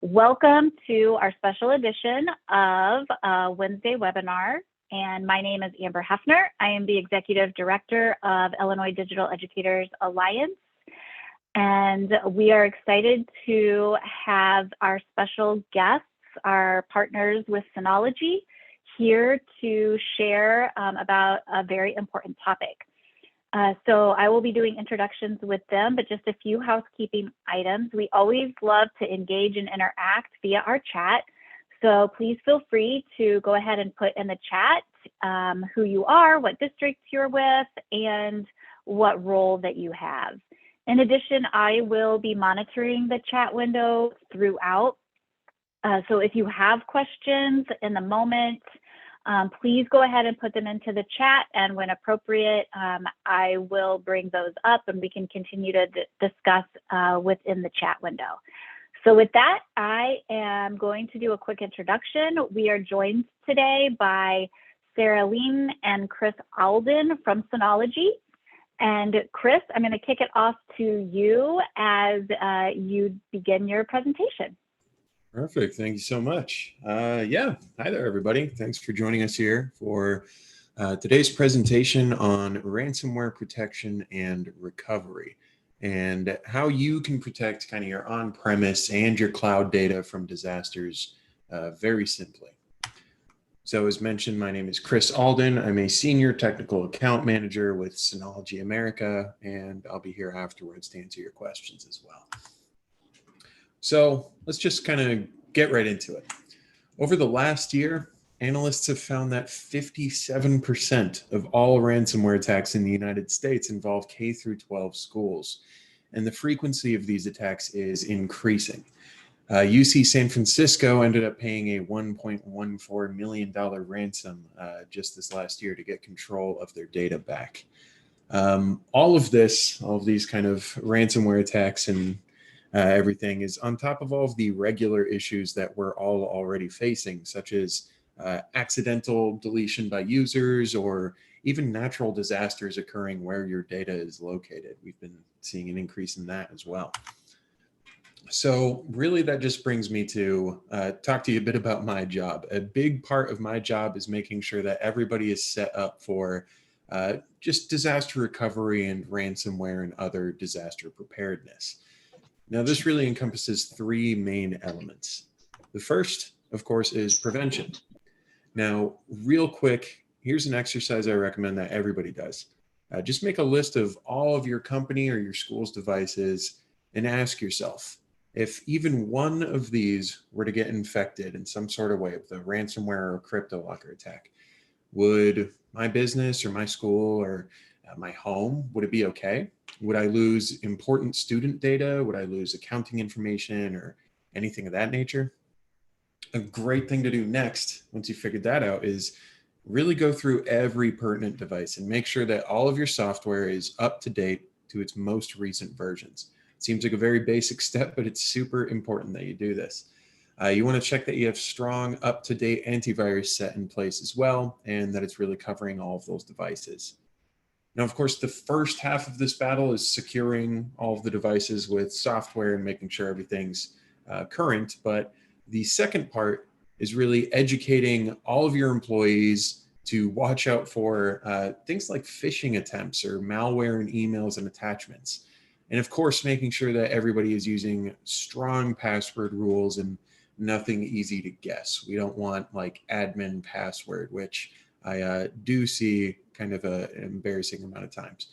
Welcome to our special edition of Wednesday webinar. And my name is Amber Hefner. I am the Executive Director of Illinois Digital Educators Alliance. And we are excited to have our special guests, our partners with Synology, here to share about a very important topic. So I will be doing introductions with them, but just a few housekeeping items. We always love to engage and interact via our chat. So please feel free to go ahead and put in the chat who you are, what district you're with, and what role that you have. In addition, I will be monitoring the chat window throughout. So if you have questions in the moment, please go ahead and put them into the chat, and when appropriate, I will bring those up and we can continue to discuss within the chat window. So with that, I am going to do a quick introduction. We are joined today by Sarah Lean and Chris Alden from Synology. And Chris, I'm going to kick it off to you as you begin your presentation. Perfect. Thank you so much. Yeah. Hi there, everybody. Thanks for joining us here for today's presentation on ransomware protection and recovery and how you can protect kind of your on-premise and your cloud data from disasters very simply. So as mentioned, my name is Chris Alden. I'm a senior technical account manager with Synology America, and I'll be here afterwards to answer your questions as well. So let's just kind of get right into it. Over the last year, analysts have found that 57% of all ransomware attacks in the United States involve K through 12 schools, and the frequency of these attacks is increasing. UC San Francisco ended up paying a $1.14 million ransom just this last year to get control of their data back. All of these kind of ransomware attacks and everything is on top of all of the regular issues that we're all already facing, such as accidental deletion by users or even natural disasters occurring where your data is located. We've been seeing an increase in that as well. So really that just brings me to talk to you a bit about my job. A big part of my job is making sure that everybody is set up for just disaster recovery and ransomware and other disaster preparedness. Now, this really encompasses three main elements. The first, of course, is prevention. Now, real quick, here's an exercise I recommend that everybody does. Just make a list of all of your company or your school's devices and ask yourself, if even one of these were to get infected in some sort of way with a ransomware or crypto locker attack, would my business or my school or my home, would it be okay? Would I lose important student data? Would I lose accounting information or anything of that nature? A great thing to do next, once you figured that out, is really go through every pertinent device and make sure that all of your software is up to date to its most recent versions. It seems like a very basic step, but it's super important that you do this. You want to check that you have strong, up-to-date antivirus set in place as well, and that it's really covering all of those devices. Now, of course, the first half of this battle is securing all of the devices with software and making sure everything's current. But the second part is really educating all of your employees to watch out for things like phishing attempts or malware in emails and attachments. And of course, making sure that everybody is using strong password rules and nothing easy to guess. We don't want like admin password, which I do see kind of an embarrassing amount of times.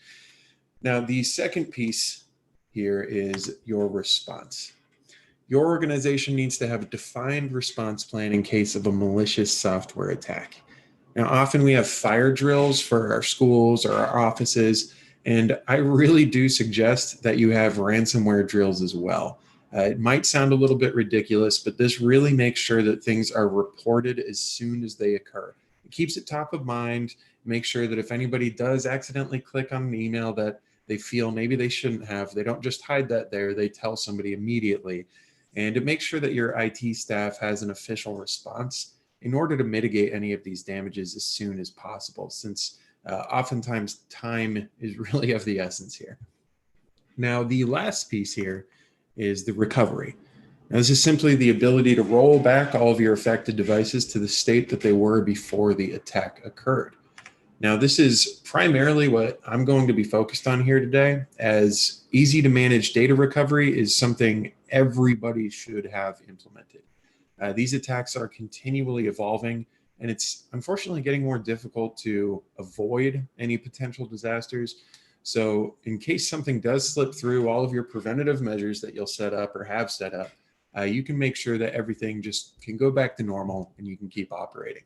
Now, the second piece here is your response. Your organization needs to have a defined response plan in case of a malicious software attack. Now, often we have fire drills for our schools or our offices, and I really do suggest that you have ransomware drills as well. It might sound a little bit ridiculous, but this really makes sure that things are reported as soon as they occur. It keeps it top of mind. Make sure that if anybody does accidentally click on an email that they feel maybe they shouldn't have, they don't just hide that there, they tell somebody immediately. And to make sure that your IT staff has an official response in order to mitigate any of these damages as soon as possible, since oftentimes time is really of the essence here. Now, the last piece here is the recovery. Now, this is simply the ability to roll back all of your affected devices to the state that they were before the attack occurred. Now, this is primarily what I'm going to be focused on here today, as easy to manage data recovery is something everybody should have implemented. These attacks are continually evolving, and it's unfortunately getting more difficult to avoid any potential disasters. So in case something does slip through, all of your preventative measures that you'll set up or have set up, you can make sure that everything just can go back to normal and you can keep operating.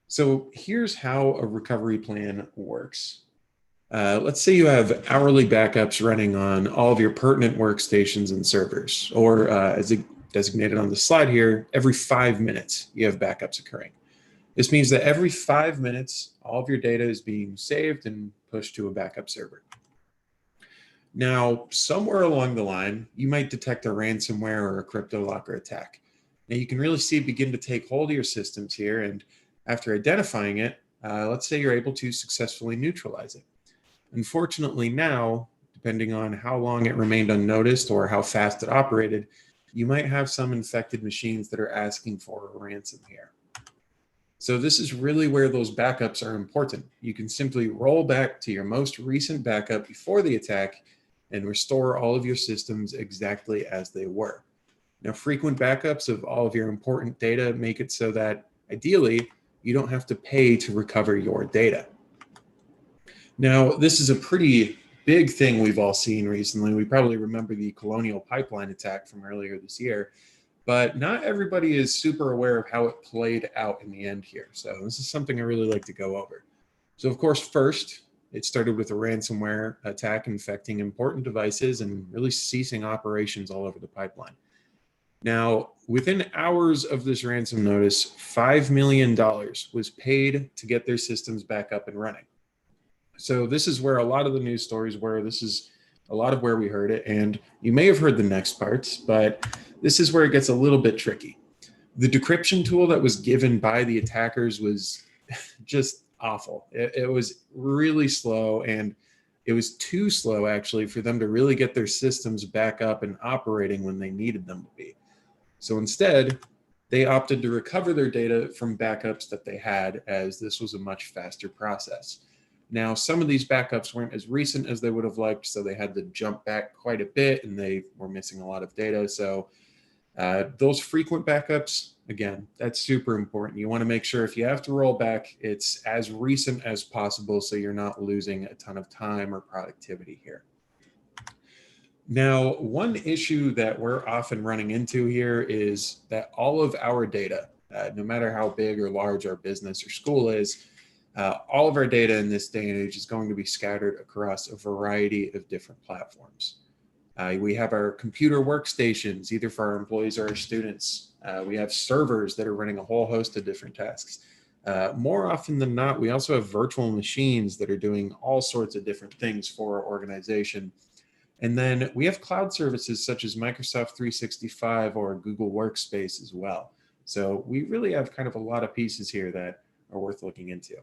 So here's how a recovery plan works. Let's say you have hourly backups running on all of your pertinent workstations and servers, or as designated on the slide here, every 5 minutes you have backups occurring. This means that every 5 minutes, all of your data is being saved and pushed to a backup server. Now, somewhere along the line, you might detect a ransomware or a crypto locker attack. Now, you can really see it begin to take hold of your systems here, and after identifying it, let's say you're able to successfully neutralize it. Unfortunately now, depending on how long it remained unnoticed or how fast it operated, you might have some infected machines that are asking for a ransom here. So this is really where those backups are important. You can simply roll back to your most recent backup before the attack and restore all of your systems exactly as they were. Now, frequent backups of all of your important data make it so that ideally, you don't have to pay to recover your data. Now, this is a pretty big thing we've all seen recently. We probably remember the Colonial Pipeline attack from earlier this year, but not everybody is super aware of how it played out in the end here. So this is something I really like to go over. So of course, first, it started with a ransomware attack infecting important devices and really ceasing operations all over the pipeline. Now, within hours of this ransom notice, $5 million was paid to get their systems back up and running. So this is where a lot of the news stories were. This is a lot of where we heard it. And you may have heard the next parts, but this is where it gets a little bit tricky. The decryption tool that was given by the attackers was just awful. It was really slow, and it was too slow actually for them to really get their systems back up and operating when they needed them to be. So instead, they opted to recover their data from backups that they had, as this was a much faster process. Now, some of these backups weren't as recent as they would have liked, so they had to jump back quite a bit and they were missing a lot of data. So those frequent backups, again, that's super important. You want to make sure if you have to roll back, it's as recent as possible so you're not losing a ton of time or productivity here. Now, one issue that we're often running into here is that all of our data, no matter how big or large our business or school is, all of our data in this day and age is going to be scattered across a variety of different platforms. We have our computer workstations, either for our employees or our students. We have servers that are running a whole host of different tasks. More often than not, we also have virtual machines that are doing all sorts of different things for our organization. And then we have cloud services such as Microsoft 365 or Google Workspace as well. So we really have kind of a lot of pieces here that are worth looking into.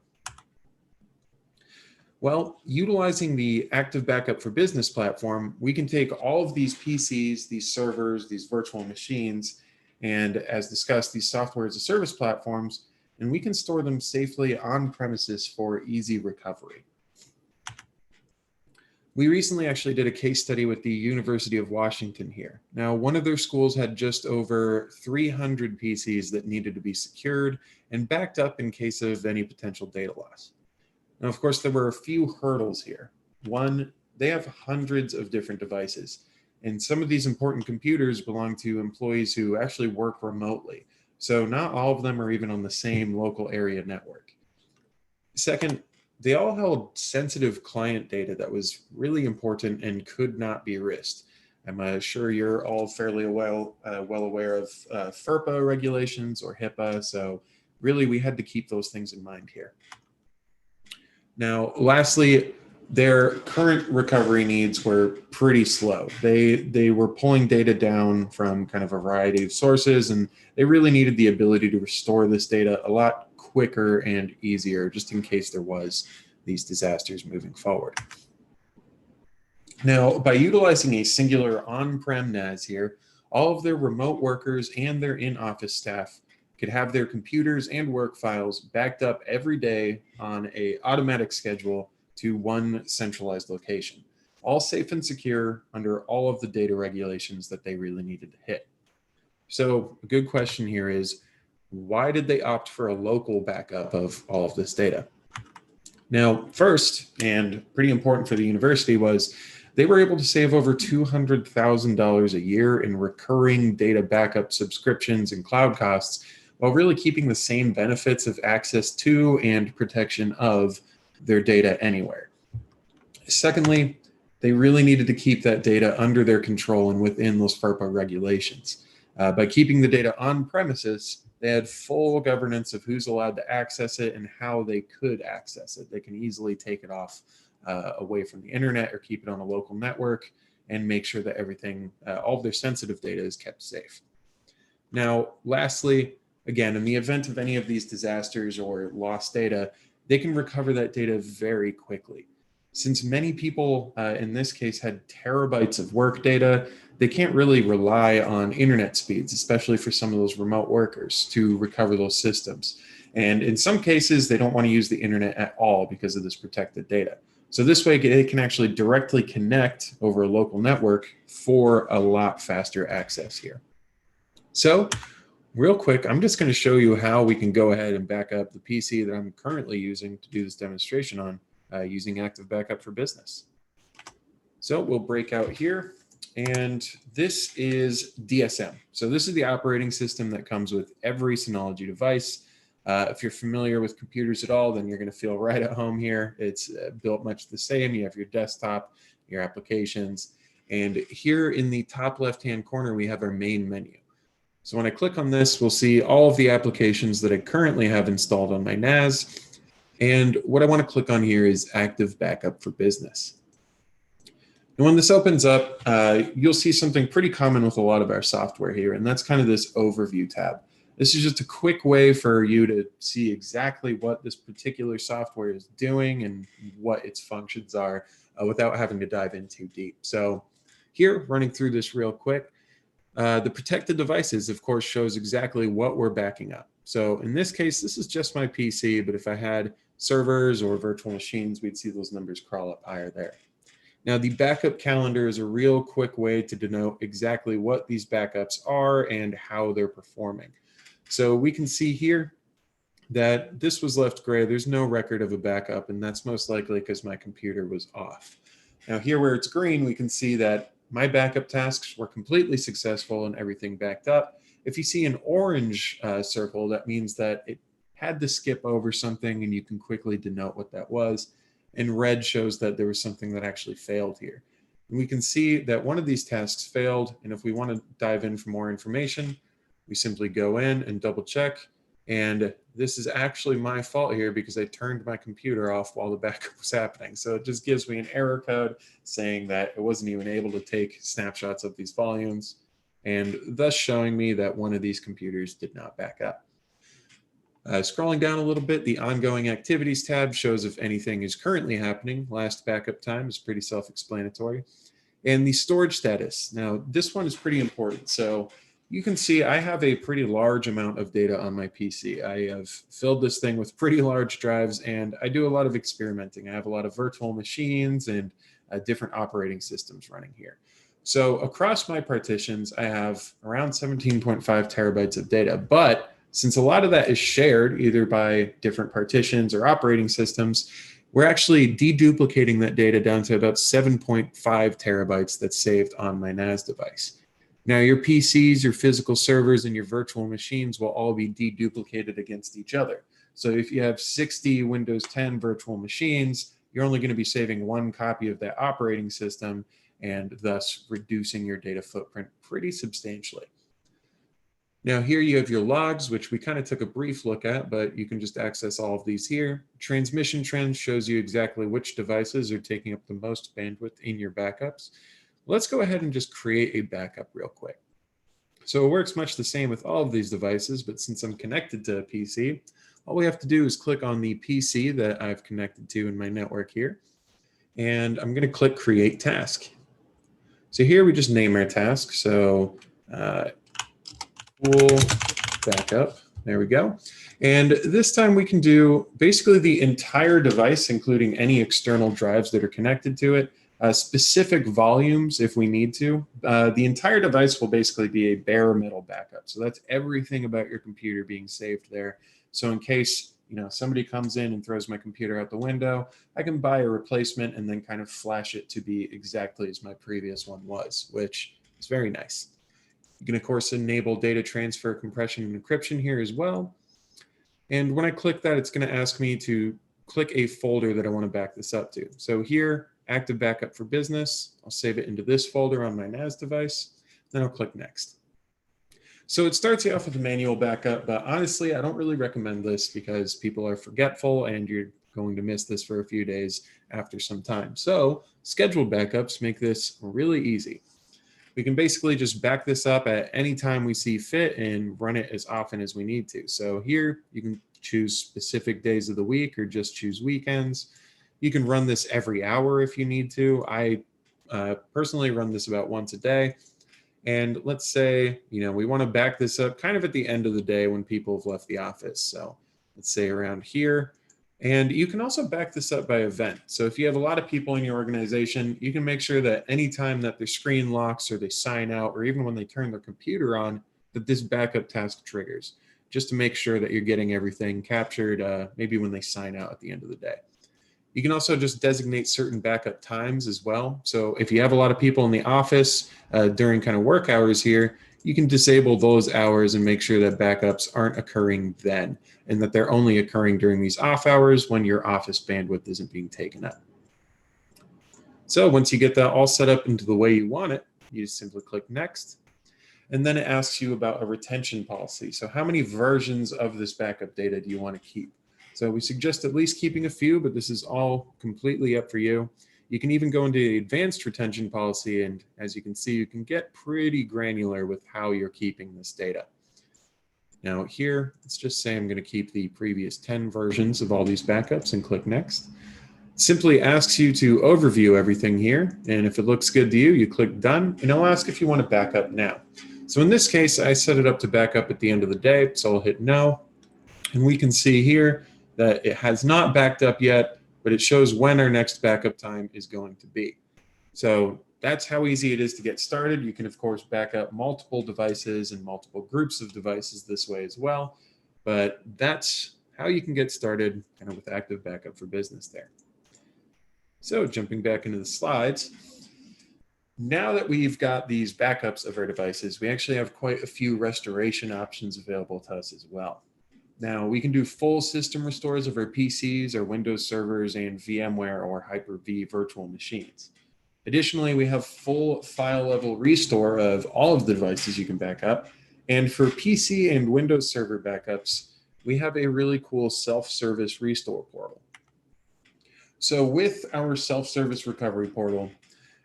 Well, utilizing the Active Backup for Business platform, we can take all of these PCs, these servers, these virtual machines, and as discussed, these software as a service platforms, and we can store them safely on premises for easy recovery. We recently actually did a case study with the University of Washington here. Now, one of their schools had just over 300 PCs that needed to be secured and backed up in case of any potential data loss. Now, of course, there were a few hurdles here. One, they have hundreds of different devices, and some of these important computers belong to employees who actually work remotely. So not all of them are even on the same local area network. Second, they all held sensitive client data that was really important and could not be risked. I'm sure you're all fairly well aware of FERPA regulations or HIPAA, so really we had to keep those things in mind here. Now, lastly, their current recovery needs were pretty slow. They were pulling data down from kind of a variety of sources, and they really needed the ability to restore this data a lot quicker and easier, just in case there was these disasters moving forward. Now, by utilizing a singular on-prem NAS here, all of their remote workers and their in-office staff could have their computers and work files backed up every day on an automatic schedule to one centralized location, all safe and secure under all of the data regulations that they really needed to hit. So a good question here is, why did they opt for a local backup of all of this data? Now, first, and pretty important for the university, was they were able to save over $200,000 a year in recurring data backup subscriptions and cloud costs, while really keeping the same benefits of access to and protection of their data anywhere. Secondly, they really needed to keep that data under their control and within those FERPA regulations. By keeping the data on premises, they had full governance of who's allowed to access it and how they could access it. They can easily take it off away from the internet or keep it on a local network and make sure that everything, all of their sensitive data is kept safe. Now, lastly, again, in the event of any of these disasters or lost data, they can recover that data very quickly. Since many people in this case had terabytes of work data, they can't really rely on internet speeds, especially for some of those remote workers, to recover those systems. And in some cases, they don't want to use the internet at all because of this protected data. So this way, they can actually directly connect over a local network for a lot faster access here. So real quick, I'm just going to show you how we can go ahead and back up the PC that I'm currently using to do this demonstration on using Active Backup for Business. So we'll break out here. And this is DSM. So this is the operating system that comes with every Synology device. If you're familiar with computers at all, then you're going to feel right at home here. It's built much the same. You have your desktop, your applications, and here in the top left-hand corner, we have our main menu. So when I click on this, we'll see all of the applications that I currently have installed on my NAS. And what I want to click on here is Active Backup for Business. And when this opens up, you'll see something pretty common with a lot of our software here, and that's kind of this overview tab. This is just a quick way for you to see exactly what this particular software is doing and what its functions are without having to dive in too deep. So here, running through this real quick, the protected devices, of course, shows exactly what we're backing up. So in this case, this is just my PC, but if I had servers or virtual machines, we'd see those numbers crawl up higher there. Now, the backup calendar is a real quick way to denote exactly what these backups are and how they're performing. So we can see here that this was left gray. There's no record of a backup, and that's most likely because my computer was off. Now here where it's green, we can see that my backup tasks were completely successful and everything backed up. If you see an orange circle, that means that it had to skip over something, and you can quickly denote what that was. And red shows that there was something that actually failed here. And we can see that one of these tasks failed, and if we want to dive in for more information, we simply go in and double check. And this is actually my fault here because I turned my computer off while the backup was happening. So it just gives me an error code saying that it wasn't even able to take snapshots of these volumes, and thus showing me that one of these computers did not back up. Scrolling down a little bit, the ongoing activities tab shows if anything is currently happening. Last backup time is pretty self-explanatory. And the storage status. Now, this one is pretty important. So you can see I have a pretty large amount of data on my PC. I have filled this thing with pretty large drives, and I do a lot of experimenting. I have a lot of virtual machines and different operating systems running here. So across my partitions, I have around 17.5 terabytes of data, but since a lot of that is shared either by different partitions or operating systems, we're actually deduplicating that data down to about 7.5 terabytes that's saved on my NAS device. Now, your PCs, your physical servers, and your virtual machines will all be deduplicated against each other. So if you have 60 Windows 10 virtual machines, you're only going to be saving one copy of that operating system and thus reducing your data footprint pretty substantially. Now here you have your logs, which we kind of took a brief look at, but you can just access all of these here. Transmission trends shows you exactly which devices are taking up the most bandwidth in your backups. Let's go ahead and just create a backup real quick. So it works much the same with all of these devices, but since I'm connected to a PC, all we have to do is click on the PC that I've connected to in my network here, and I'm going to click Create Task. So here we just name our task. So Full backup. There we go. And this time we can do basically the entire device, including any external drives that are connected to it, specific volumes if we need to. The entire device will basically be a bare metal backup. So that's everything about your computer being saved there. So in case somebody comes in and throws my computer out the window, I can buy a replacement and then kind of flash it to be exactly as my previous one was, which is very nice. You can, of course, enable data transfer, compression, and encryption here as well. And when I click that, it's going to ask me to click a folder that I want to back this up to. So here, Active Backup for Business. I'll save it into this folder on my NAS device. Then I'll click Next. So it starts you off with a manual backup, but honestly, I don't really recommend this because people are forgetful and you're going to miss this for a few days after some time. So scheduled backups make this really easy. We can basically just back this up at any time we see fit and run it as often as we need to. So here you can choose specific days of the week or just choose weekends. You can run this every hour if you need to. I personally run this about once a day. And let's say, we want to back this up kind of at the end of the day when people have left the office. So let's say around here. And you can also back this up by event. So if you have a lot of people in your organization, you can make sure that anytime that their screen locks or they sign out, or even when they turn their computer on, that this backup task triggers, just to make sure that you're getting everything captured, maybe when they sign out at the end of the day. You can also just designate certain backup times as well. So if you have a lot of people in the office during kind of work hours here, you can disable those hours and make sure that backups aren't occurring then, and that they're only occurring during these off hours when your office bandwidth isn't being taken up. So once you get that all set up into the way you want it, you just simply click Next. And then it asks you about a retention policy. So how many versions of this backup data do you want to keep? So we suggest at least keeping a few, but this is all completely up for you. You can even go into the advanced retention policy, and as you can see, you can get pretty granular with how you're keeping this data. Now here, let's just say I'm going to keep the previous 10 versions of all these backups and click Next. It simply asks you to overview everything here, and if it looks good to you, you click Done, and it'll ask if you want to back up now. So in this case, I set it up to back up at the end of the day, so I'll hit No, and we can see here that it has not backed up yet, but it shows when our next backup time is going to be. So that's how easy it is to get started. You can, of course, back up multiple devices and multiple groups of devices this way as well. But that's how you can get started kind of with Active Backup for Business there. So jumping back into the slides, now that we've got these backups of our devices, we actually have quite a few restoration options available to us as well. Now, we can do full system restores of our PCs, our Windows servers, and VMware or Hyper-V virtual machines. Additionally, we have full file level restore of all of the devices you can back up. And for PC and Windows Server backups, we have a really cool self-service restore portal. So with our self-service recovery portal,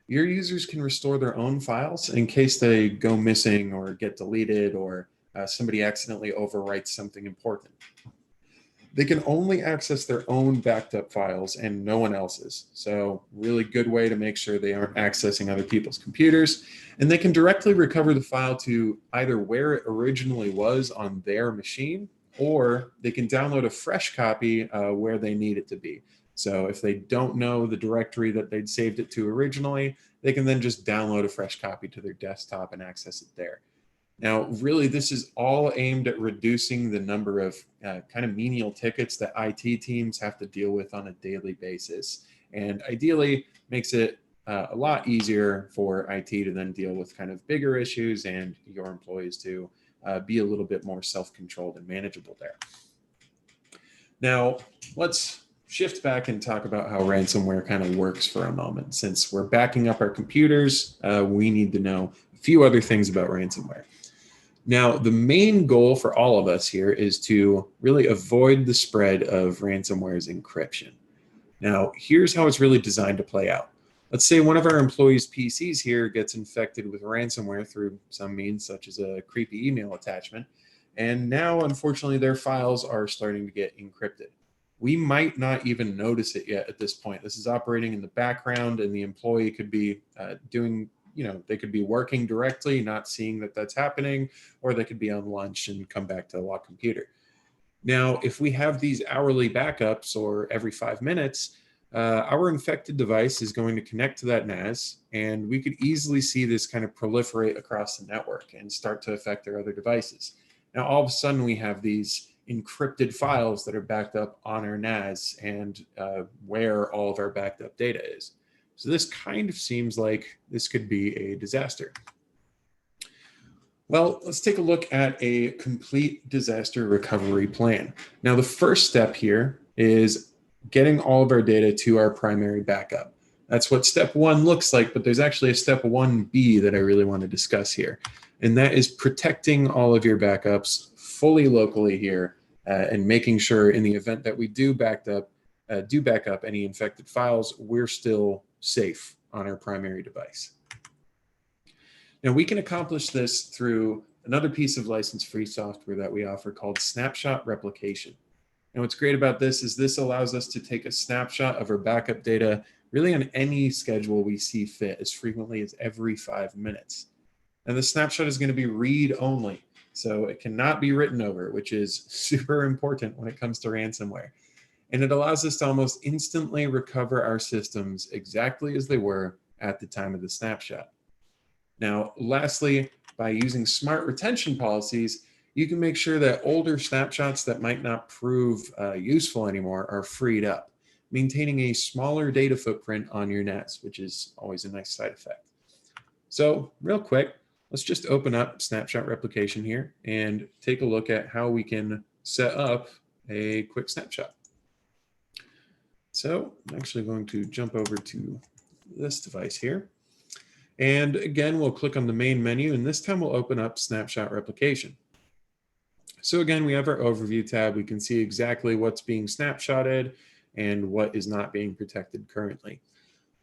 your users can restore their own files in case they go missing or get deleted or somebody accidentally overwrites something important. They can only access their own backed up files and no one else's. So really good way to make sure they aren't accessing other people's computers. And they can directly recover the file to either where it originally was on their machine, or they can download a fresh copy where they need it to be. So if they don't know the directory that they'd saved it to originally, they can then just download a fresh copy to their desktop and access it there. Now, really, this is all aimed at reducing the number of kind of menial tickets that IT teams have to deal with on a daily basis. And ideally makes it a lot easier for IT to then deal with kind of bigger issues and your employees to be a little bit more self-controlled and manageable there. Now, let's shift back and talk about how ransomware kind of works for a moment. Since we're backing up our computers, we need to know a few other things about ransomware. Now, the main goal for all of us here is to really avoid the spread of ransomware's encryption. Now, here's how it's really designed to play out. Let's say one of our employees' PCs here gets infected with ransomware through some means, such as a creepy email attachment, and now, unfortunately, their files are starting to get encrypted. We might not even notice it yet at this point. This is operating in the background, and the employee could be doing they could be working directly, not seeing that that's happening, or they could be on lunch and come back to the locked computer. Now, if we have these hourly backups or every 5 minutes, our infected device is going to connect to that NAS, and we could easily see this kind of proliferate across the network and start to affect our other devices. Now, all of a sudden, we have these encrypted files that are backed up on our NAS and where all of our backed up data is. So this kind of seems like this could be a disaster. Well, let's take a look at a complete disaster recovery plan. Now, the first step here is getting all of our data to our primary backup. That's what step 1 looks like, but there's actually a step 1B that I really want to discuss here. And that is protecting all of your backups fully locally here and making sure in the event that we do back up any infected files, we're still safe on our primary device. Now, we can accomplish this through another piece of license-free software that we offer called snapshot replication. And what's great about this is this allows us to take a snapshot of our backup data really on any schedule we see fit, as frequently as every 5 minutes. And the snapshot is going to be read-only, so it cannot be written over, which is super important when it comes to ransomware. And it allows us to almost instantly recover our systems exactly as they were at the time of the snapshot. Now, lastly, by using smart retention policies, you can make sure that older snapshots that might not prove useful anymore are freed up, maintaining a smaller data footprint on your NAS, which is always a nice side effect. So real quick, let's just open up snapshot replication here and take a look at how we can set up a quick snapshot. So I'm actually going to jump over to this device here. And again, we'll click on the main menu, and this time we'll open up snapshot replication. So again, we have our overview tab. We can see exactly what's being snapshotted and what is not being protected currently.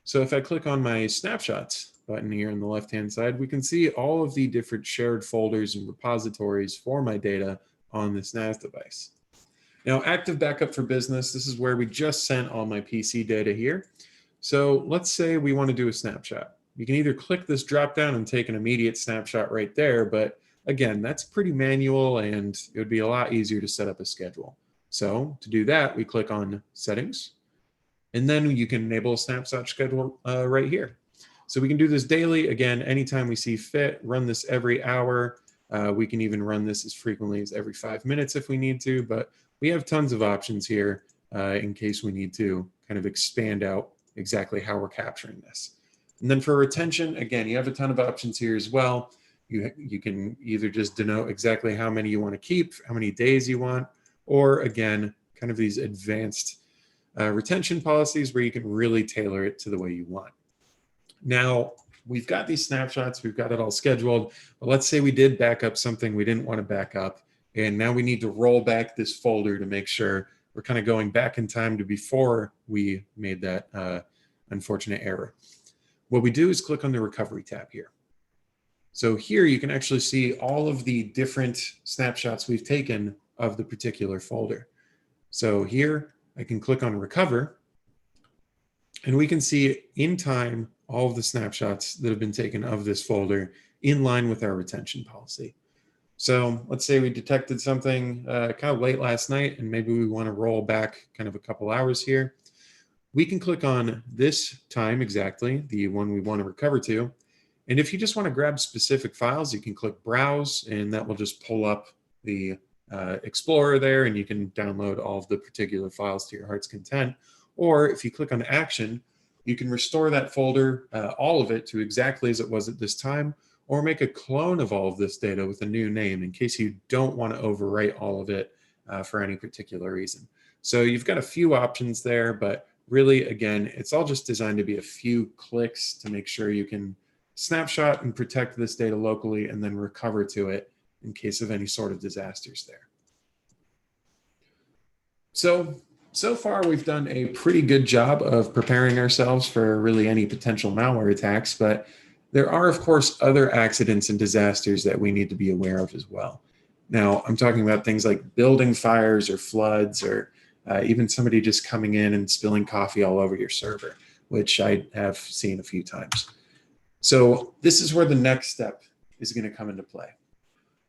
So if I click on my snapshots button here on the left-hand side, we can see all of the different shared folders and repositories for my data on this NAS device. Now, active backup for business, this is where we just sent all my PC data here. So let's say we want to do a snapshot. You can either click this drop down and take an immediate snapshot right there, but again, that's pretty manual and it would be a lot easier to set up a schedule. So to do that, we click on settings, and then you can enable a snapshot schedule right here. So we can do this daily, again, anytime we see fit, run this every hour. We can even run this as frequently as every 5 minutes if we need to, but we have tons of options here in case we need to kind of expand out exactly how we're capturing this. And then for retention, again, you have a ton of options here as well. You can either just denote exactly how many you want to keep, how many days you want, or again, kind of these advanced retention policies where you can really tailor it to the way you want. Now, we've got these snapshots, we've got it all scheduled, but let's say we did back up something we didn't want to back up, and now we need to roll back this folder to make sure we're kind of going back in time to before we made that unfortunate error. What we do is click on the recovery tab here. So here you can actually see all of the different snapshots we've taken of the particular folder. So here I can click on recover, and we can see in time all of the snapshots that have been taken of this folder in line with our retention policy. So let's say we detected something kind of late last night, and maybe we want to roll back kind of a couple hours here. We can click on this time exactly, the one we want to recover to. And if you just want to grab specific files, you can click Browse, and that will just pull up the Explorer there, and you can download all of the particular files to your heart's content. Or if you click on Action, you can restore that folder, all of it, to exactly as it was at this time, or make a clone of all of this data with a new name in case you don't want to overwrite all of it for any particular reason. So you've got a few options there, but really, again, it's all just designed to be a few clicks to make sure you can snapshot and protect this data locally and then recover to it in case of any sort of disasters there. So far, we've done a pretty good job of preparing ourselves for really any potential malware attacks, but there are, of course, other accidents and disasters that we need to be aware of as well. Now, I'm talking about things like building fires or floods, or even somebody just coming in and spilling coffee all over your server, which I have seen a few times. So this is where the next step is going to come into play.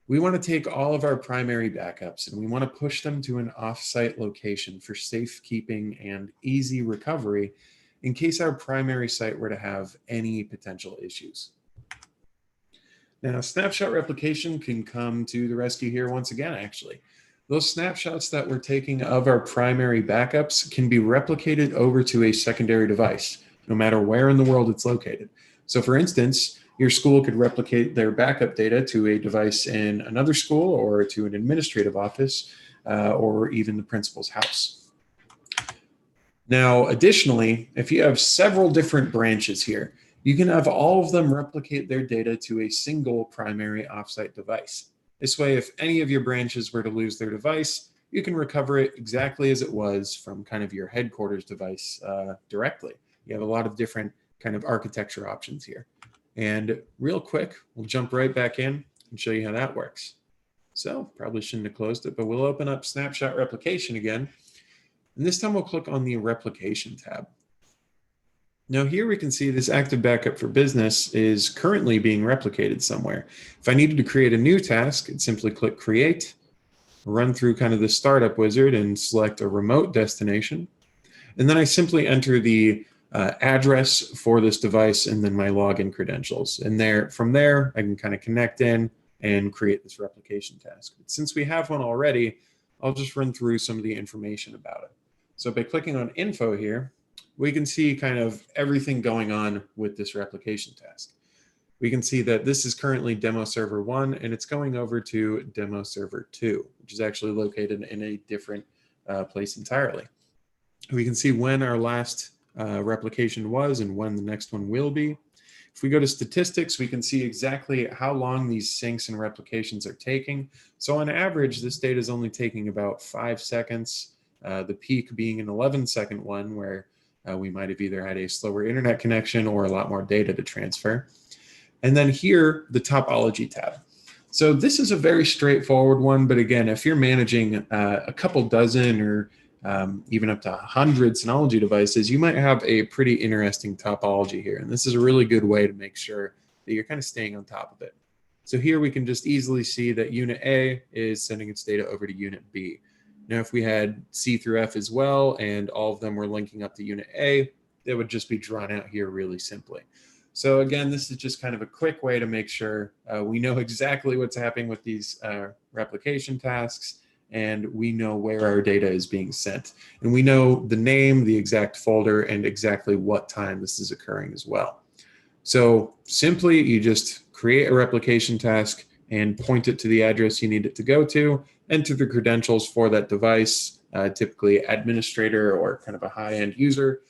We want to take all of our primary backups and we want to push them to an offsite location for safekeeping and easy recovery in case our primary site were to have any potential issues. Now, snapshot replication can come to the rescue here once again, actually. Those snapshots that we're taking of our primary backups can be replicated over to a secondary device, no matter where in the world it's located. So for instance, your school could replicate their backup data to a device in another school or to an administrative office or even the principal's house. Now, additionally, if you have several different branches here, you can have all of them replicate their data to a single primary offsite device. This way, if any of your branches were to lose their device, you can recover it exactly as it was from kind of your headquarters device directly. You have a lot of different kind of architecture options here. And real quick, we'll jump right back in and show you how that works. So probably shouldn't have closed it, but we'll open up snapshot replication again. And this time we'll click on the replication tab. Now here we can see this active backup for business is currently being replicated somewhere. If I needed to create a new task, I'd simply click create, run through kind of the startup wizard and select a remote destination. And then I simply enter the address for this device and then my login credentials. And from there, I can kind of connect in and create this replication task. But since we have one already, I'll just run through some of the information about it. So by clicking on info here, we can see kind of everything going on with this replication task. We can see that this is currently demo server 1 and it's going over to demo server 2, which is actually located in a different place entirely. We can see when our last replication was and when the next one will be. If we go to statistics, we can see exactly how long these syncs and replications are taking. So on average, this data is only taking about 5 seconds, the peak being an 11-second one where we might have either had a slower internet connection or a lot more data to transfer. And then here, the topology tab. So this is a very straightforward one, but again, if you're managing a couple dozen or even up to 100 Synology devices, you might have a pretty interesting topology here. And this is a really good way to make sure that you're kind of staying on top of it. So here we can just easily see that unit A is sending its data over to unit B. Now, if we had C through F as well, and all of them were linking up to unit A, it would just be drawn out here really simply. So again, this is just kind of a quick way to make sure we know exactly what's happening with these replication tasks, and we know where our data is being sent. And we know the name, the exact folder, and exactly what time this is occurring as well. So simply, you just create a replication task and point it to the address you need it to go to, enter the credentials for that device, typically administrator or kind of a high-end user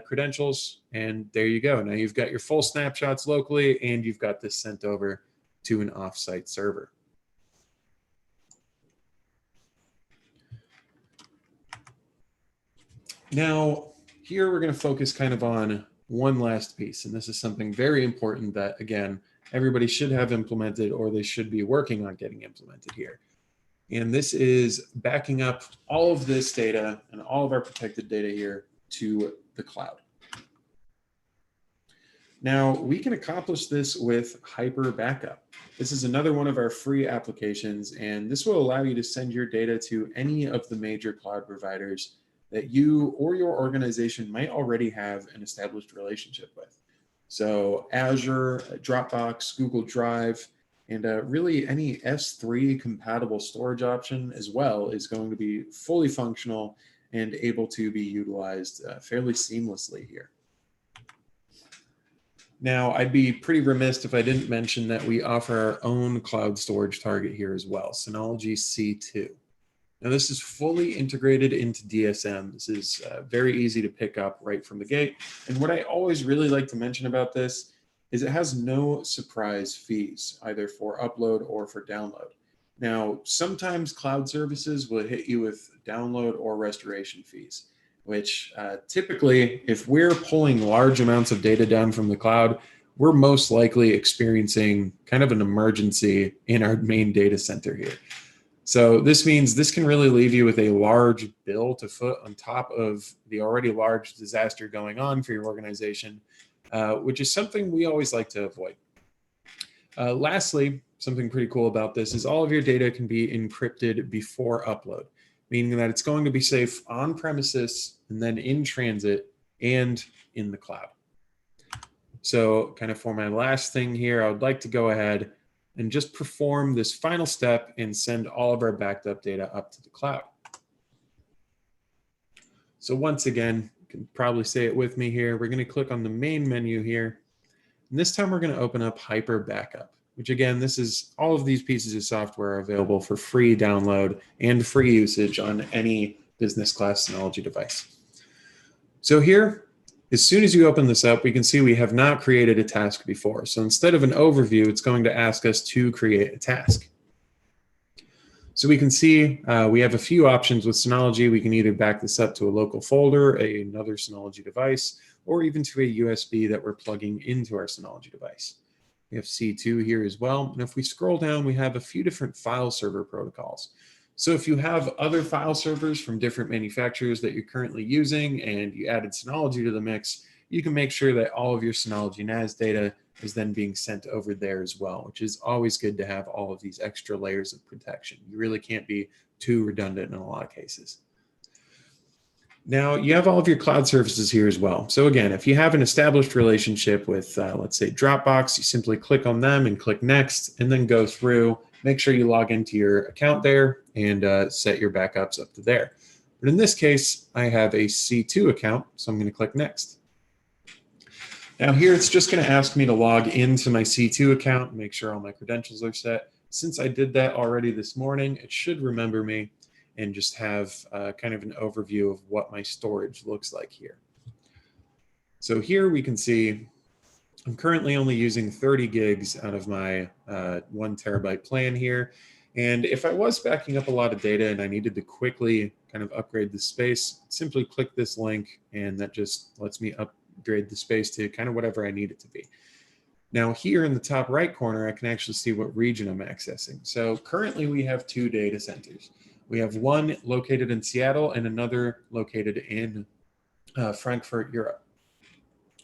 credentials, and there you go. Now you've got your full snapshots locally, and you've got this sent over to an offsite server. Now, here we're going to focus kind of on one last piece, and this is something very important that, again, everybody should have implemented or they should be working on getting implemented here. And this is backing up all of this data and all of our protected data here to the cloud. Now, we can accomplish this with Hyper Backup. This is another one of our free applications, and this will allow you to send your data to any of the major cloud providers that you or your organization might already have an established relationship with. So Azure, Dropbox, Google Drive, and really any S3 compatible storage option as well is going to be fully functional and able to be utilized fairly seamlessly here. Now, I'd be pretty remiss if I didn't mention that we offer our own cloud storage target here as well, Synology C2. Now, this is fully integrated into DSM. This is very easy to pick up right from the gate. And what I always really like to mention about this is it has no surprise fees, either for upload or for download. Now, sometimes cloud services will hit you with download or restoration fees, which typically, if we're pulling large amounts of data down from the cloud, we're most likely experiencing kind of an emergency in our main data center here. So this means this can really leave you with a large bill to foot on top of the already large disaster going on for your organization. which is something we always like to avoid. Lastly, something pretty cool about this is all of your data can be encrypted before upload, meaning that it's going to be safe on premises and then in transit and in the cloud. So kind of for my last thing here, I would like to go ahead and just perform this final step and send all of our backed up data up to the cloud. So once again, you can probably say it with me here. We're going to click on the main menu here. And this time we're going to open up Hyper Backup, which again, this is all of these pieces of software are available for free download and free usage on any business class Synology device. So here, as soon as you open this up, we can see we have not created a task before. So instead of an overview, it's going to ask us to create a task. So we can see we have a few options with Synology. We can either back this up to a local folder, another Synology device, or even to a USB that we're plugging into our Synology device. We have C2 here as well. And if we scroll down, we have a few different file server protocols. So if you have other file servers from different manufacturers that you're currently using and you added Synology to the mix, you can make sure that all of your Synology NAS data is then being sent over there as well, which is always good to have all of these extra layers of protection. You really can't be too redundant in a lot of cases. Now you have all of your cloud services here as well. So again, if you have an established relationship with, let's say Dropbox, you simply click on them and click next, and then go through, make sure you log into your account there and set your backups up to there. But in this case, I have a C2 account, so I'm going to click next. Now here, it's just going to ask me to log into my C2 account and make sure all my credentials are set. Since I did that already this morning, it should remember me and just have kind of an overview of what my storage looks like here. So here we can see I'm currently only using 30 gigs out of my 1 terabyte plan here. And if I was backing up a lot of data and I needed to quickly kind of upgrade the space, simply click this link and that just lets me upgrade the space to kind of whatever I need it to be. Now here in the top right corner, I can actually see what region I'm accessing. So currently we have 2 data centers. We have one located in Seattle and another located in Frankfurt, Europe.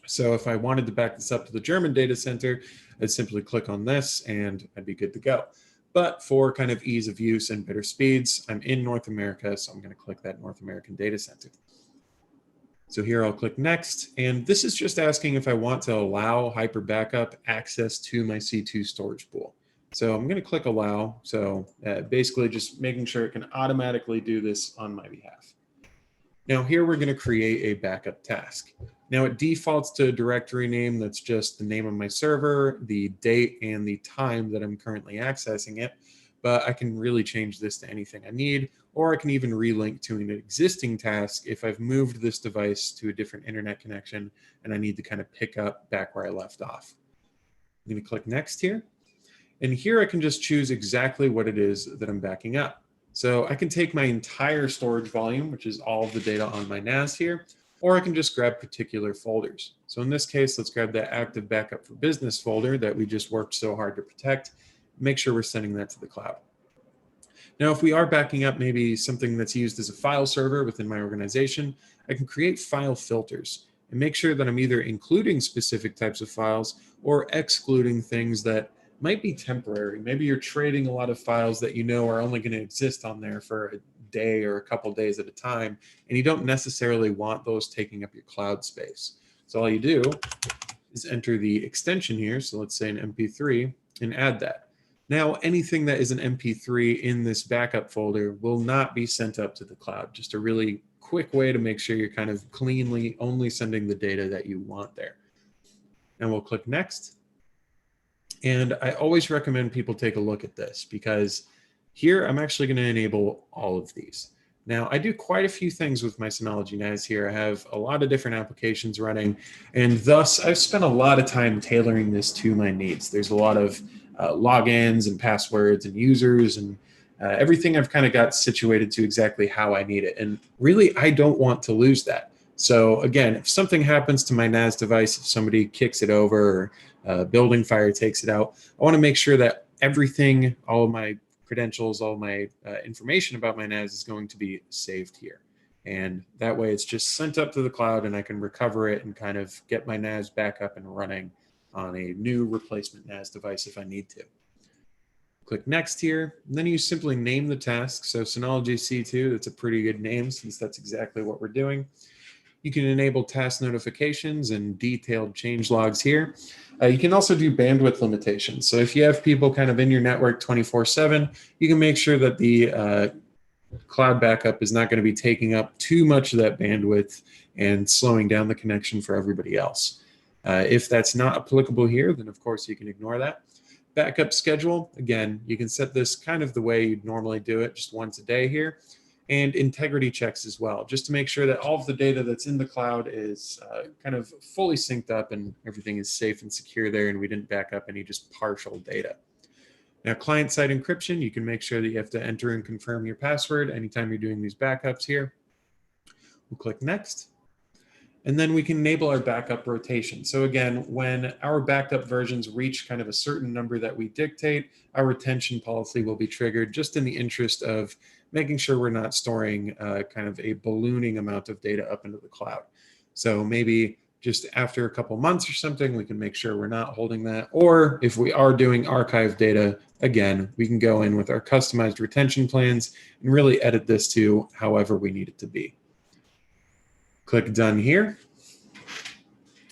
So if I wanted to back this up to the German data center, I'd simply click on this and I'd be good to go. But for kind of ease of use and better speeds, I'm in North America, so I'm going to click that North American data center. So here I'll click next, and this is just asking if I want to allow Hyper Backup access to my C2 storage pool. So I'm going to click allow. So basically just making sure it can automatically do this on my behalf. Now here we're going to create a backup task. Now it defaults to a directory name that's just the name of my server, the date, and the time that I'm currently accessing it. But I can really change this to anything I need, or I can even relink to an existing task if I've moved this device to a different internet connection and I need to kind of pick up back where I left off. I'm going to click next here. And here I can just choose exactly what it is that I'm backing up. So I can take my entire storage volume, which is all of the data on my NAS here, or I can just grab particular folders. So in this case, let's grab that active backup for business folder that we just worked so hard to protect. Make sure we're sending that to the cloud. Now, if we are backing up maybe something that's used as a file server within my organization, I can create file filters and make sure that I'm either including specific types of files or excluding things that might be temporary. Maybe you're trading a lot of files that you know are only going to exist on there for a day or a couple days at a time, and you don't necessarily want those taking up your cloud space. So all you do is enter the extension here. So let's say an MP3 and add that. Now, anything that is an MP3 in this backup folder will not be sent up to the cloud. Just a really quick way to make sure you're kind of cleanly only sending the data that you want there. And we'll click next. And I always recommend people take a look at this because here I'm actually going to enable all of these. Now, I do quite a few things with my Synology NAS here. I have a lot of different applications running, and thus I've spent a lot of time tailoring this to my needs. There's a lot of logins and passwords and users and everything I've kind of got situated to exactly how I need it. And really, I don't want to lose that. So again, if something happens to my NAS device, if somebody kicks it over or building fire takes it out, I want to make sure that everything, all of my credentials, all my information about my NAS is going to be saved here. And that way it's just sent up to the cloud and I can recover it and kind of get my NAS back up and running on a new replacement NAS device if I need to. Click next here, and then you simply name the task. So Synology C2, that's a pretty good name since that's exactly what we're doing. You can enable task notifications and detailed change logs here. You can also do bandwidth limitations. So if you have people kind of in your network 24/7, you can make sure that the cloud backup is not going to be taking up too much of that bandwidth and slowing down the connection for everybody else. If that's not applicable here, then of course you can ignore that. Backup schedule, again, you can set this kind of the way you'd normally do it, just once a day here. And integrity checks as well, just to make sure that all of the data that's in the cloud is kind of fully synced up and everything is safe and secure there, and we didn't back up any just partial data. Now, client-side encryption, you can make sure that you have to enter and confirm your password anytime you're doing these backups here. We'll click next. And then we can enable our backup rotation. So again, when our backup versions reach kind of a certain number that we dictate, our retention policy will be triggered just in the interest of making sure we're not storing kind of a ballooning amount of data up into the cloud. So maybe just after a couple months or something, we can make sure we're not holding that. Or if we are doing archive data, again, we can go in with our customized retention plans and really edit this to however we need it to be. Click done here.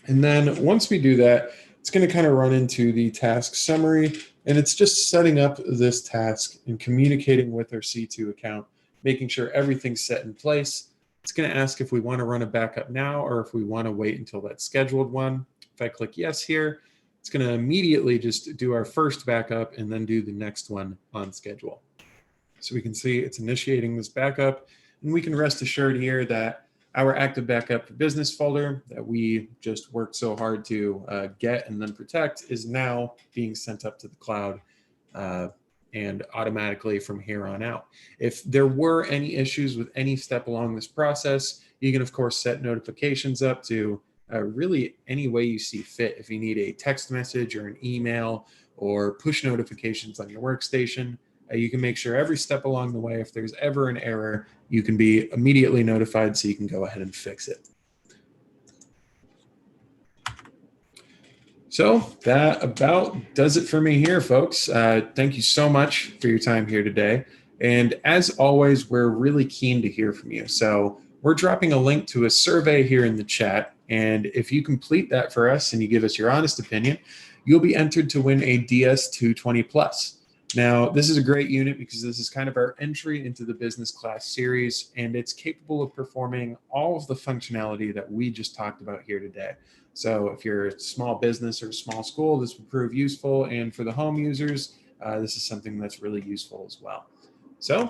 And then once we do that, it's going to kind of run into the task summary, and it's just setting up this task and communicating with our C2 account, making sure everything's set in place. It's going to ask if we want to run a backup now or if we want to wait until that scheduled one. If I click yes here, it's going to immediately just do our first backup and then do the next one on schedule. So we can see it's initiating this backup, and we can rest assured here that our active backup for business folder that we just worked so hard to get and then protect is now being sent up to the cloud and automatically from here on out. If there were any issues with any step along this process, you can of course set notifications up to really any way you see fit. If you need a text message or an email or push notifications on your workstation, you can make sure every step along the way, if there's ever an error, you can be immediately notified so you can go ahead and fix it. So that about does it for me here, folks. Thank you so much for your time here today. And as always, we're really keen to hear from you. So we're dropping a link to a survey here in the chat. And if you complete that for us and you give us your honest opinion, you'll be entered to win a DS220 Plus. Now, this is a great unit because this is kind of our entry into the business class series, and it's capable of performing all of the functionality that we just talked about here today. So if you're a small business or a small school, this will prove useful. And for the home users, this is something that's really useful as well. So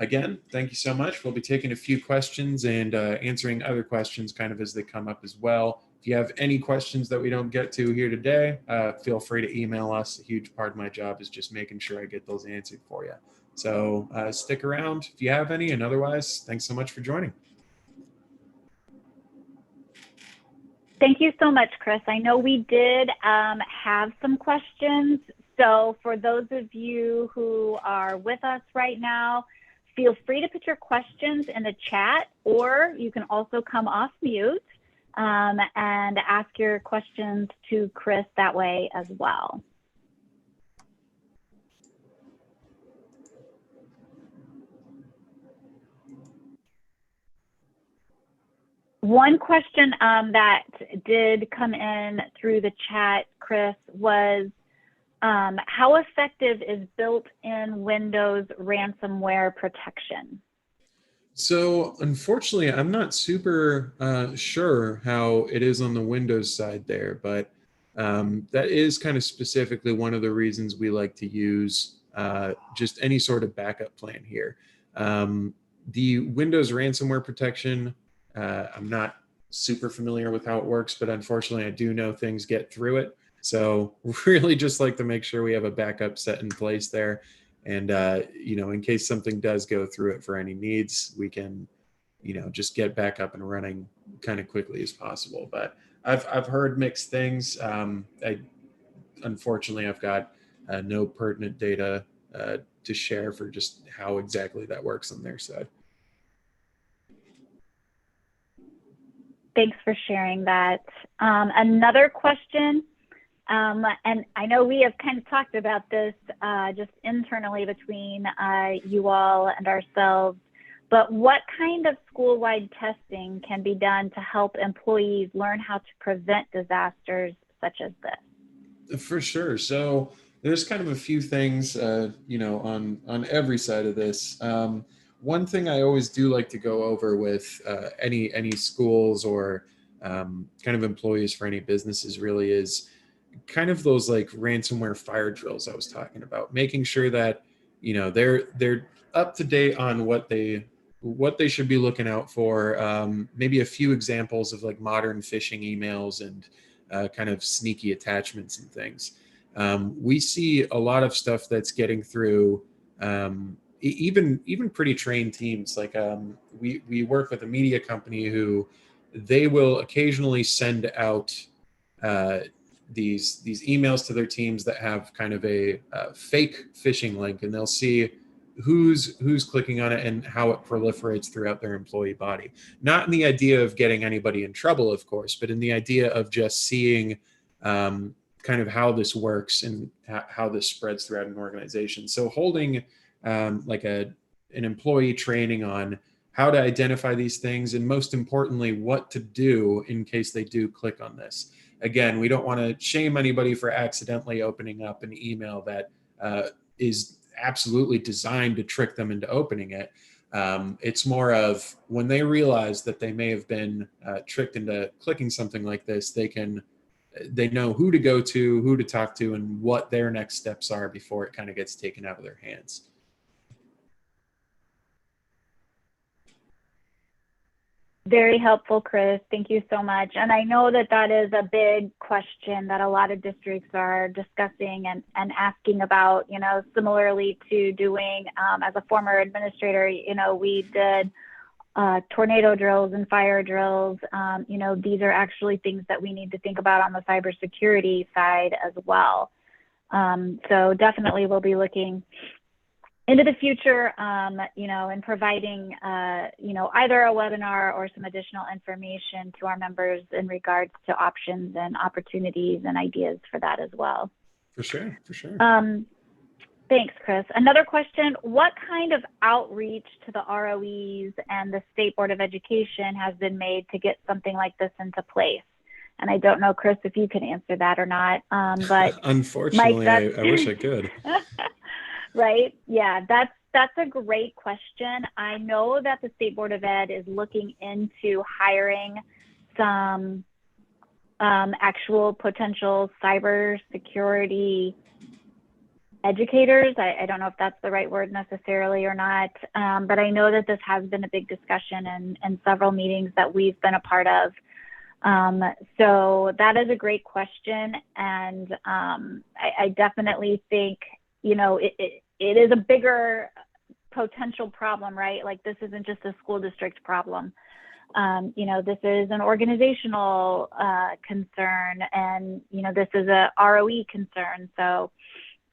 again, thank you so much. We'll be taking a few questions and answering other questions kind of as they come up as well. If you have any questions that we don't get to here today, feel free to email us. A huge part of my job is just making sure I get those answered for you. So stick around if you have any, and otherwise, thanks so much for joining. Thank you so much, Chris. I know we did have some questions. So for those of you who are with us right now, feel free to put your questions in the chat, or you can also come off mute and ask your questions to Chris that way as well. One question that did come in through the chat, Chris, was how effective is built-in Windows ransomware protection? So unfortunately, I'm not super sure how it is on the Windows side there, but that is kind of specifically one of the reasons we like to use just any sort of backup plan here. The Windows ransomware protection, I'm not super familiar with how it works, but unfortunately I do know things get through it. So really just like to make sure we have a backup set in place there. And, you know, in case something does go through it for any needs, we can, you know, just get back up and running kind of quickly as possible. But I've heard mixed things. Unfortunately, I've got no pertinent data to share for just how exactly that works on their side. Thanks for sharing that. Another question, and I know we have kind of talked about this just internally between you all and ourselves, but what kind of school-wide testing can be done to help employees learn how to prevent disasters such as this? For sure. So there's kind of a few things, on every side of this. One thing I always do like to go over with any schools or kind of employees for any businesses really is kind of those like ransomware fire drills I was talking about, making sure that they're up to date on what they should be looking out for. Maybe a few examples of like modern phishing emails and kind of sneaky attachments and things. We see a lot of stuff that's getting through even pretty trained teams. Like we work with a media company who they will occasionally send out these emails to their teams that have kind of a fake phishing link, and they'll see who's clicking on it and how it proliferates throughout their employee body. Not in the idea of getting anybody in trouble, of course, but in the idea of just seeing kind of how this works and how this spreads throughout an organization. So holding like an employee training on how to identify these things, and most importantly, what to do in case they do click on this. Again, we don't want to shame anybody for accidentally opening up an email that is absolutely designed to trick them into opening it. It's more of when they realize that they may have been tricked into clicking something like this, they know who to go to, who to talk to, and what their next steps are before it kind of gets taken out of their hands. Very helpful, Chris. Thank you so much. And I know that that is a big question that a lot of districts are discussing and asking about, similarly to doing, as a former administrator, we did tornado drills and fire drills. These are actually things that we need to think about on the cybersecurity side as well. So definitely we'll be looking into the future, and providing, either a webinar or some additional information to our members in regards to options and opportunities and ideas for that as well. For sure. Thanks, Chris. Another question, what kind of outreach to the ROEs and the State Board of Education has been made to get something like this into place? And I don't know, Chris, if you can answer that or not, but unfortunately, Mike, I wish I could. Right? Yeah, that's a great question. I know that the State Board of Ed is looking into hiring some actual potential cybersecurity educators. I don't know if that's the right word necessarily or not, but I know that this has been a big discussion and several meetings that we've been a part of. So that is a great question. And I definitely think, it is a bigger potential problem, right? Like this isn't just a school district problem. This is an organizational concern, and, this is a ROE concern. So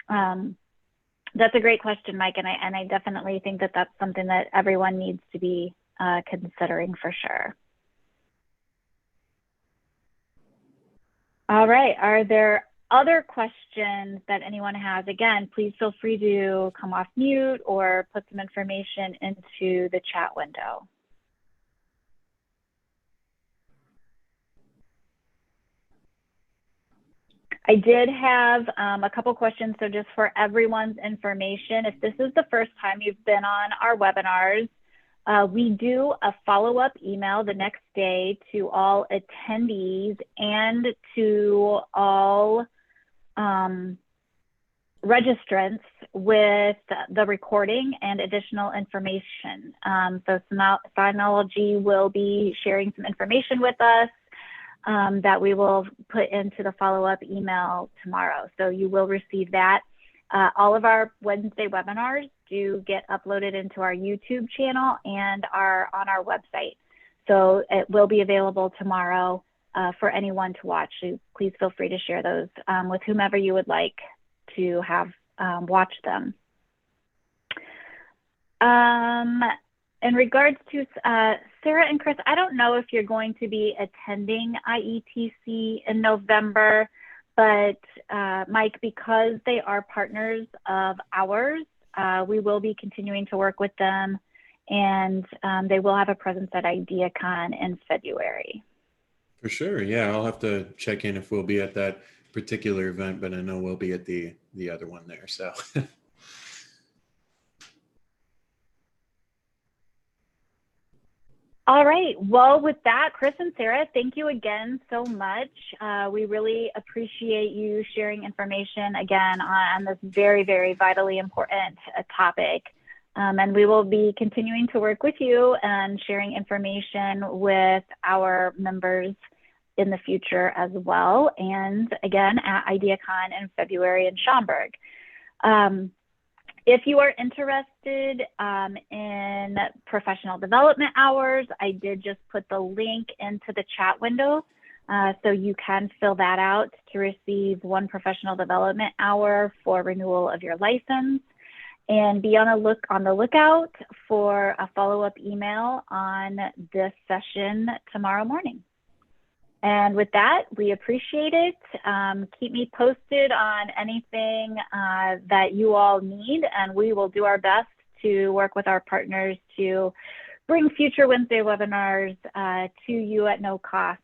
that's a great question, Mike. And I definitely think that that's something that everyone needs to be considering for sure. All right. Are there other questions that anyone has? Again, please feel free to come off mute or put some information into the chat window. I did have a couple questions. So just for everyone's information, if this is the first time you've been on our webinars, we do a follow-up email the next day to all attendees and to all registrants with the recording and additional information. So Synology will be sharing some information with us that we will put into the follow-up email tomorrow. So you will receive that. All of our Wednesday webinars do get uploaded into our YouTube channel and are on our website. So it will be available tomorrow for anyone to watch. So please feel free to share those with whomever you would like to have watch them. In regards to Sarah and Chris, I don't know if you're going to be attending IETC in November, but Mike, because they are partners of ours, we will be continuing to work with them, and they will have a presence at IdeaCon in February. For sure. Yeah, I'll have to check in if we'll be at that particular event, but I know we'll be at the other one there. So. All right. Well, with that, Chris and Sarah, thank you again so much. We really appreciate you sharing information again on this very, very vitally important topic. And we will be continuing to work with you and sharing information with our members in the future as well. And again, at IdeaCon in February in Schaumburg. If you are interested in professional development hours, I did just put the link into the chat window. So you can fill that out to receive 1 professional development hour for renewal of your license. And be on the lookout for a follow-up email on this session tomorrow morning. And with that, we appreciate it. Keep me posted on anything that you all need, and we will do our best to work with our partners to bring future Wednesday webinars to you at no cost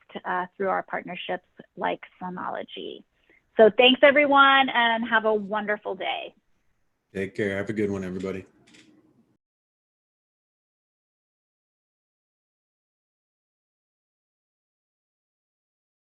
through our partnerships like Synology. So thanks, everyone, and have a wonderful day. Take care. Have a good one, everybody.